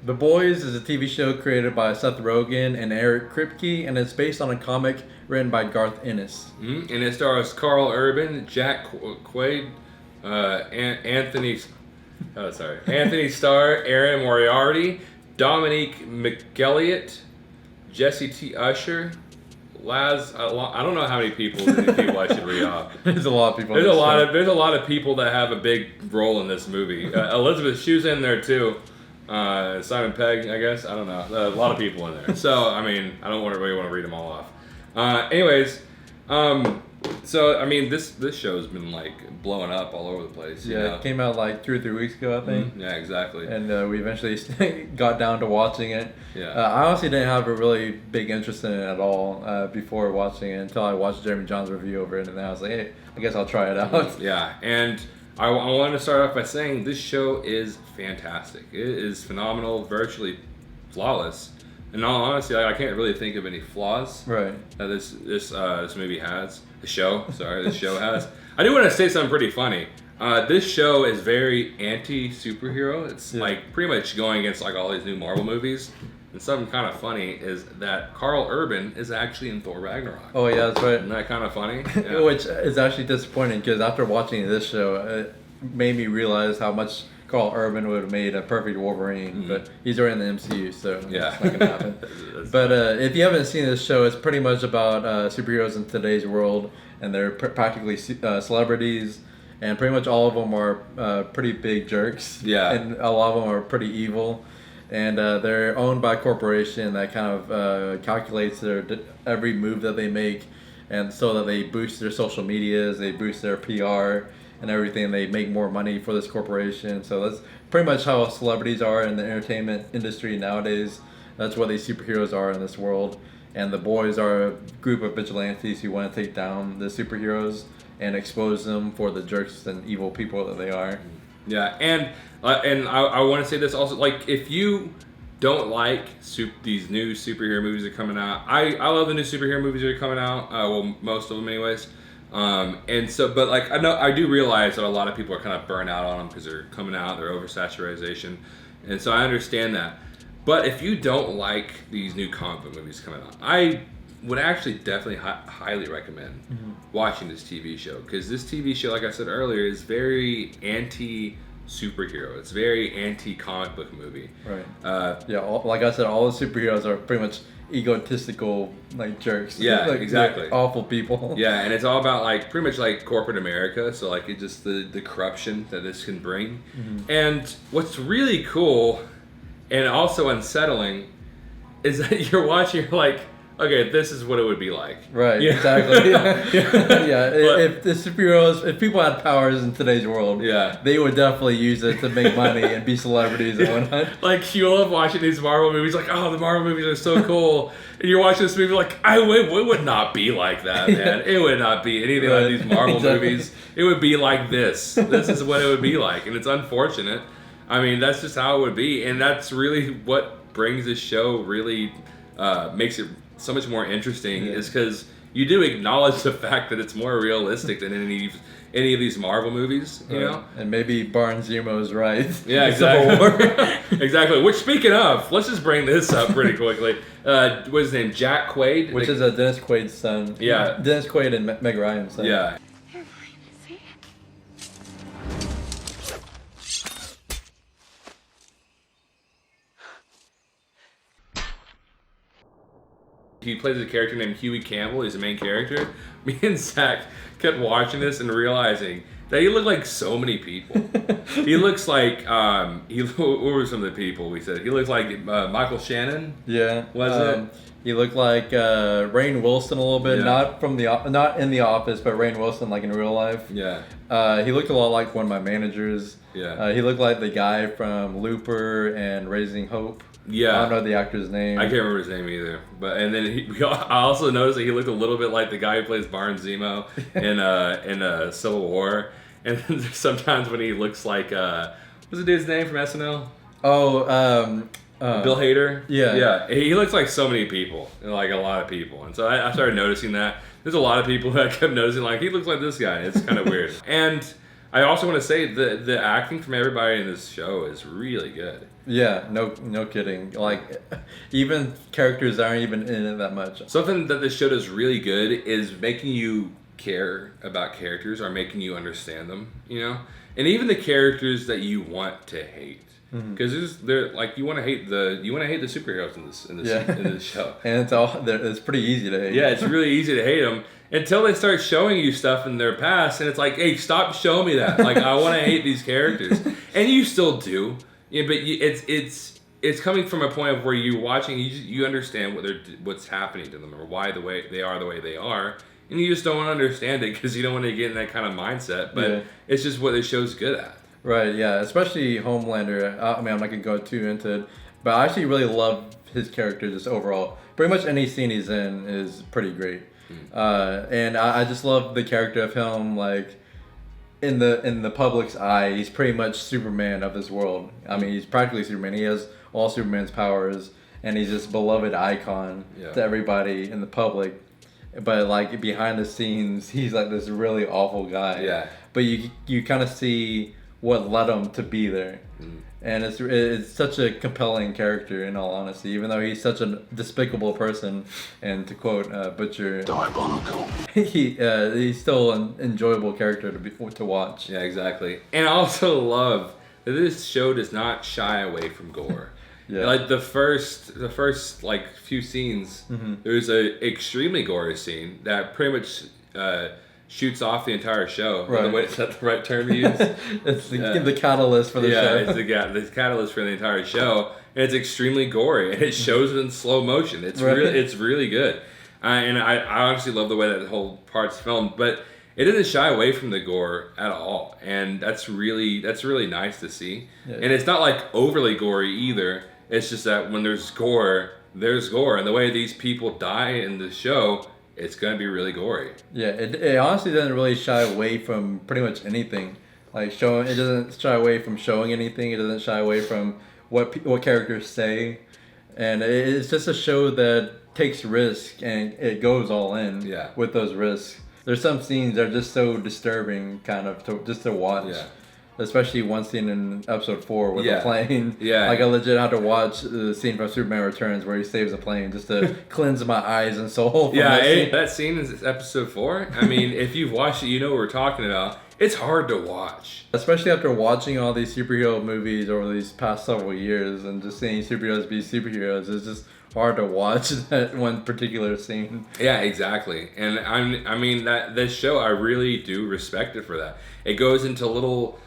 The Boys is a TV show created by Seth Rogen and Eric Kripke, and it's based on a comic written by Garth Ennis. And it stars Carl Urban, Jack Quaid, Anthony Starr, Aaron Moriarty, Dominique McElliott, Jesse T. Usher, I don't know how many people I should read off. There's a lot of people. There's a lot of people that have a big role in this movie. Elizabeth Shue's in there too. Simon Pegg, I guess. I don't know. A lot of people in there. So I mean, I don't really want to read them all off. Anyways, so I mean, this show's been like blowing up all over the place. Yeah, it came out like 2 or 3 weeks ago, I think. Yeah, exactly. And we eventually got down to watching it. Yeah. I honestly didn't have a really big interest in it at all before watching it until I watched Jeremy John's review over it, and then I was like, hey, I guess I'll try it out. Yeah, and I want to start off by saying this show is fantastic. It is phenomenal, virtually flawless. In all honesty, I can't really think of any flaws that this movie has. This show has. I do want to say something pretty funny. This show is very anti-superhero. It's like pretty much going against like all these new Marvel movies. And something kind of funny is that Carl Urban is actually in Thor Ragnarok. Oh yeah, that's right. Isn't that kind of funny? Yeah. Which is actually disappointing because after watching this show, it made me realize how much Carl Urban would have made a perfect Wolverine, but he's already in the MCU, so yeah, it's not gonna happen. But if you haven't seen this show, it's pretty much about superheroes in today's world, and they're practically celebrities, and pretty much all of them are pretty big jerks. Yeah, and a lot of them are pretty evil. And they're owned by a corporation that kind of calculates their every move that they make, and so that they boost their social medias, they boost their PR and everything. They make more money for this corporation. So that's pretty much how celebrities are in the entertainment industry nowadays. That's what these superheroes are in this world. And the Boys are a group of vigilantes who want to take down the superheroes and expose them for the jerks and evil people that they are. Yeah, and I want to say this also, like, if you don't like these new superhero movies that are coming out, I love the new superhero movies that are coming out, well, most of them anyways, and so, but like, I do realize that a lot of people are kind of burnt out on them because they're coming out, they're oversaturation, and so I understand that, but if you don't like these new comic book movies coming out, I would actually definitely highly recommend watching this TV show, because this TV show, like I said earlier, is very anti-superhero. It's very anti-comic book movie. Right. Like I said, all the superheroes are pretty much egotistical, like jerks. Yeah, like, exactly. Like, awful people. Yeah, and it's all about like pretty much like corporate America. So like it's just the corruption that this can bring. And what's really cool and also unsettling is that you're watching, you're like, okay, this is what it would be like. Right, exactly. If the superheroes, if people had powers in today's world, they would definitely use it to make money and be celebrities and whatnot. Like, you love watching these Marvel movies, like, oh, the Marvel movies are so cool. And you're watching this movie like, it would not be like that, man. It would not be anything like these Marvel movies. It would be like this. This is what it would be like. And it's unfortunate. I mean, that's just how it would be. And that's really what brings this show really makes it so much more interesting, is because you do acknowledge the fact that it's more realistic than any of these Marvel movies, you know? And maybe Barnes Zemo's right. Yeah, exactly. Exactly. Which, speaking of, let's just bring this up pretty quickly. What's his name? Jack Quaid? Which is Dennis Quaid's son. Yeah. Dennis Quaid and Meg Ryan's son. Yeah. He plays a character named Huey Campbell. He's the main character. Me and Zach kept watching this and realizing that he looked like so many people. He looks like what were some of the people we said? He looks like Michael Shannon. Yeah. Was it? He looked like Rainn Wilson a little bit, not in the Office, but Rainn Wilson like in real life. Yeah. He looked a lot like one of my managers. Yeah. He looked like the guy from Looper and Raising Hope. Yeah. I don't know the actor's name. I can't remember his name either. But and then I also noticed that he looked a little bit like the guy who plays Barnes Zemo in Civil War. And then sometimes when he looks like what's the dude's name from SNL? Oh, Bill Hader. Yeah. Yeah. He looks like so many people, like a lot of people. And so I started noticing that. There's a lot of people that I kept noticing, like, he looks like this guy. It's kind of weird. And I also want to say the acting from everybody in this show is really good. Yeah, no kidding. Like, even characters aren't even in it that much. Something that this show does really good is making you care about characters or making you understand them, you know? And even the characters that you want to hate. Because they're like you want to hate the superheroes in this show, And it's pretty easy to hate. Yeah, it's really easy to hate them until they start showing you stuff in their past, and it's like, hey, stop showing me that. Like, I want to hate these characters, and you still do. Yeah, but it's coming from a point of where you're watching, you understand what's happening to them or why the way they are, and you just don't want to understand it because you don't want to get in that kind of mindset. But it's just what the show's good at. Right, yeah, especially Homelander. I mean, I'm not going to go too into it, but I actually really love his character just overall. Pretty much any scene he's in is pretty great. And I just love the character of him, like, in the public's eye, he's pretty much Superman of this world. I mean, he's practically Superman. He has all Superman's powers, and he's this beloved icon to everybody in the public. But, like, behind the scenes, he's, like, this really awful guy. Yeah. But you kind of see what led him to be there. And it's such a compelling character, in all honesty, even though he's such a despicable person. And to quote Butcher, diabolical. He's still an enjoyable character to watch. Yeah, exactly. And I also love that this show does not shy away from gore. Like the first like few scenes, there's a extremely gory scene that pretty much shoots off the entire show. Right. Is that the right term to use? It's the catalyst for the show. Yeah, it's the catalyst for the entire show. And it's extremely gory, and it shows it in slow motion. It's really good. And I honestly love the way that the whole part's filmed, but it doesn't shy away from the gore at all. And that's really nice to see. Yeah. And it's not like overly gory either. It's just that when there's gore. And the way these people die in the show, it's going to be really gory. Yeah, it honestly doesn't really shy away from pretty much anything. Like, it doesn't shy away from showing anything. It doesn't shy away from what characters say. And it's just a show that takes risk and it goes all in with those risks. There's some scenes that are just so disturbing kind of to watch. Yeah. Especially one scene in episode 4 with the plane. Yeah. Like, I legit had to watch the scene from Superman Returns where he saves a plane just to cleanse my eyes and soul. That scene is episode 4. I mean, if you've watched it, you know what we're talking about. It's hard to watch. Especially after watching all these superhero movies over these past several years and just seeing superheroes be superheroes. It's just hard to watch that one particular scene. Yeah, exactly. And I mean, this show, I really do respect it for that. It goes into little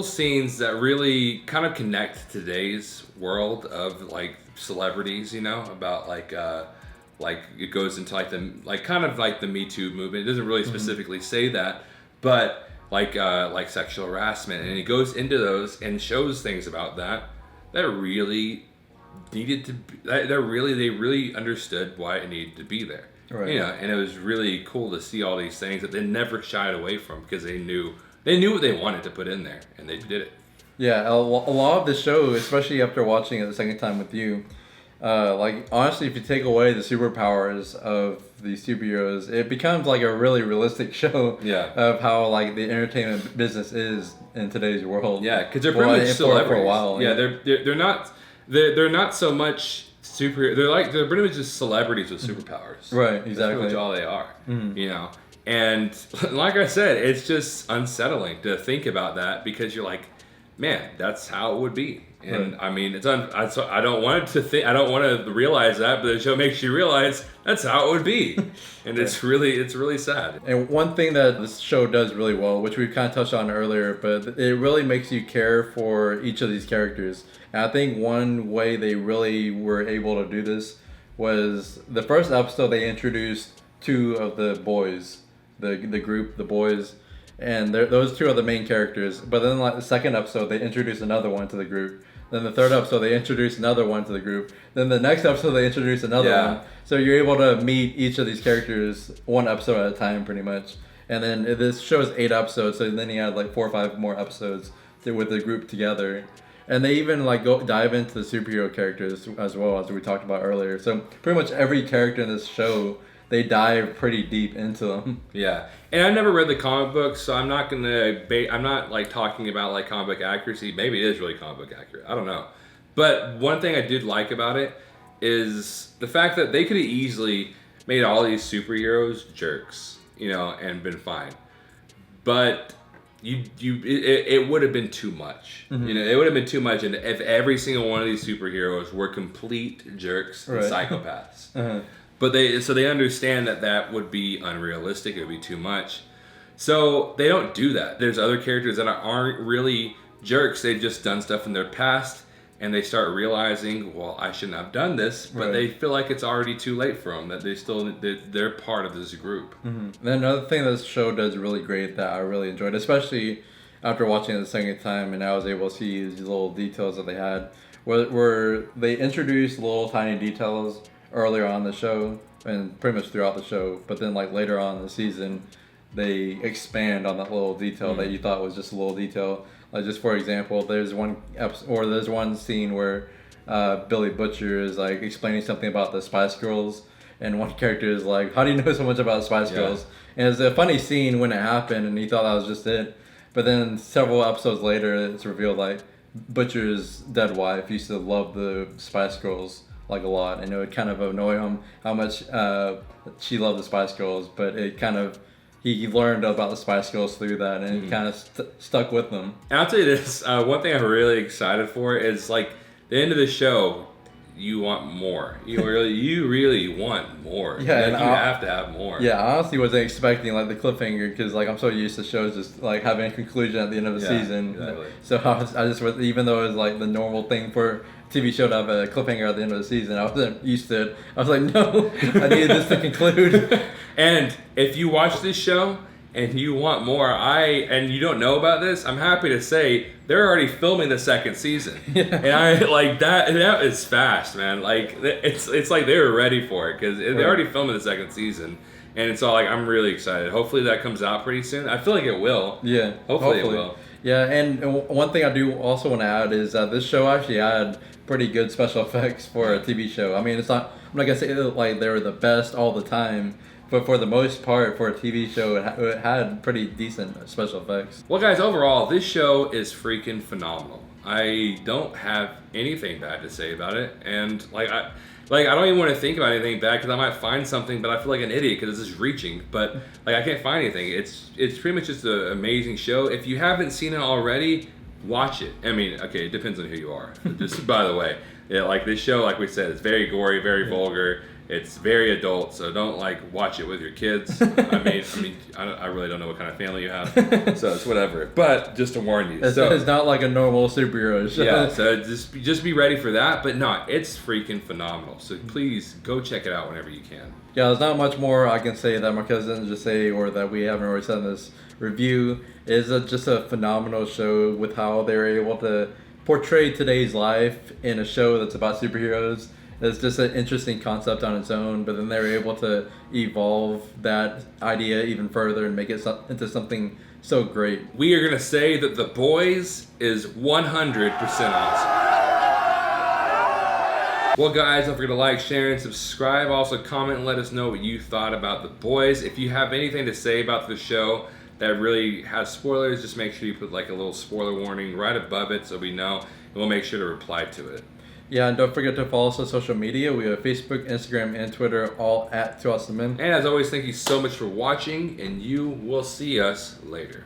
scenes that really kind of connect to today's world of like celebrities, you know, about like it goes into kind of like the Me Too movement. It doesn't really specifically say that, but like sexual harassment, and it goes into those and shows things about that really needed to be, they really understood why it needed to be there. Right. You know, and it was really cool to see all these things that they never shied away from because they knew what they wanted to put in there, and they did it. Yeah, a lot of the show, especially after watching it the second time with you, like, honestly, if you take away the superpowers of the superheroes, it becomes like a really realistic show of how, like, the entertainment business is in today's world. Yeah, because they're pretty much celebrities. For a while. Yeah, they're not so much super. They're pretty much just celebrities with superpowers. Right, exactly. That's pretty much all they are. You know. And like I said, it's just unsettling to think about that because you're like, man, that's how it would be. And I mean, I don't want to realize that, but the show makes you realize that's how it would be. And it's really sad. And one thing that this show does really well, which we've kind of touched on earlier, but it really makes you care for each of these characters. And I think one way they really were able to do this was the first episode they introduced 2 of the boys. The group, the boys, and those 2 are the main characters. But then, like, the second episode, they introduce another one to the group. Then the third episode, they introduce another one to the group. Then the next episode, they introduce another one. So you're able to meet each of these characters one episode at a time, pretty much. And then this show is 8 episodes, so then you had like 4 or 5 more episodes with the group together. And they even like dive into the superhero characters as well, as we talked about earlier. So pretty much every character in this show, they dive pretty deep into them. Yeah, and I never read the comic book, so I'm not I'm not like talking about like comic book accuracy. Maybe it is really comic book accurate. I don't know. But one thing I did like about it is the fact that they could have easily made all these superheroes jerks, you know, and been fine. But it would have been too much. Mm-hmm. You know, it would have been too much, and if every single one of these superheroes were complete jerks and psychopaths. Uh-huh. But they understand that would be unrealistic. It would be too much. So they don't do that. There's other characters that aren't really jerks. They've just done stuff in their past, and they start realizing, well, I shouldn't have done this. But they feel like it's already too late for them. That they're part of this group. Mm-hmm. Then another thing this show does really great that I really enjoyed, especially after watching it the second time, and I was able to see these little details that they had, where they introduced little tiny details earlier on in the show and pretty much throughout the show, but then like later on in the season they expand on that little detail that you thought was just a little detail. Like, just for example, there's one scene where Billy Butcher is like explaining something about the Spice Girls, and one character is like, how do you know so much about the Spice Girls? And it's a funny scene when it happened, and he thought that was just it, but then several episodes later it's revealed like Butcher's dead wife used to love the Spice Girls like a lot, and it would kind of annoy him how much she loved the Spice Girls, but it kind of, he learned about the Spice Girls through that, and it kind of stuck with them. And I'll tell you this, one thing I'm really excited for is like the end of the show. You want more. You really want more. Yeah, like, you have to have more. Yeah, I honestly wasn't expecting like the cliffhanger, because like I'm so used to shows just like having a conclusion at the end of the season. Exactly. So I just was, even though it was like the normal thing for TV show to have a cliffhanger at the end of the season, I wasn't used to it. I was like, no, I needed this to conclude. And if you watch this show and you want more, and you don't know about this, I'm happy to say they're already filming the second season. Yeah. And I like that is fast, man. Like it's like they were ready for it, because they're already filming the second season. And it's all like, I'm really excited. Hopefully that comes out pretty soon. I feel like it will. Yeah. Hopefully it will. Yeah, and one thing I do also want to add is that this show actually had pretty good special effects for a TV show. I mean, I'm not gonna say like they were the best all the time, but for the most part, for a TV show, it had pretty decent special effects. Well, guys, overall, this show is freaking phenomenal. I don't have anything bad to say about it, and I don't even want to think about anything bad, because I might find something, but I feel like an idiot because this is reaching. But like, I can't find anything. It's pretty much just an amazing show. If you haven't seen it already, watch it. I mean, okay, it depends on who you are. Just by the way, yeah, like this show, like we said, it's very gory, very vulgar. It's very adult, so don't like watch it with your kids. I really don't know what kind of family you have, so it's whatever. But just to warn you, it's not like a normal superhero show. Yeah, so just be ready for that. But no, it's freaking phenomenal. So please go check it out whenever you can. Yeah, there's not much more I can say that my cousin didn't just say, or that we haven't already said in this review. It is just a phenomenal show with how they're able to portray today's life in a show that's about superheroes. It's just an interesting concept on its own, but then they're able to evolve that idea even further and make it into something so great. We are going to say that The Boys is 100% awesome. Well, guys, don't forget to like, share, and subscribe. Also, comment and let us know what you thought about The Boys. If you have anything to say about the show that really has spoilers, just make sure you put like a little spoiler warning right above it so we know, and we'll make sure to reply to it. Yeah, and don't forget to follow us on social media. We have Facebook, Instagram, and Twitter, all at 2 Awesome Men. And as always, thank you so much for watching, and you will see us later.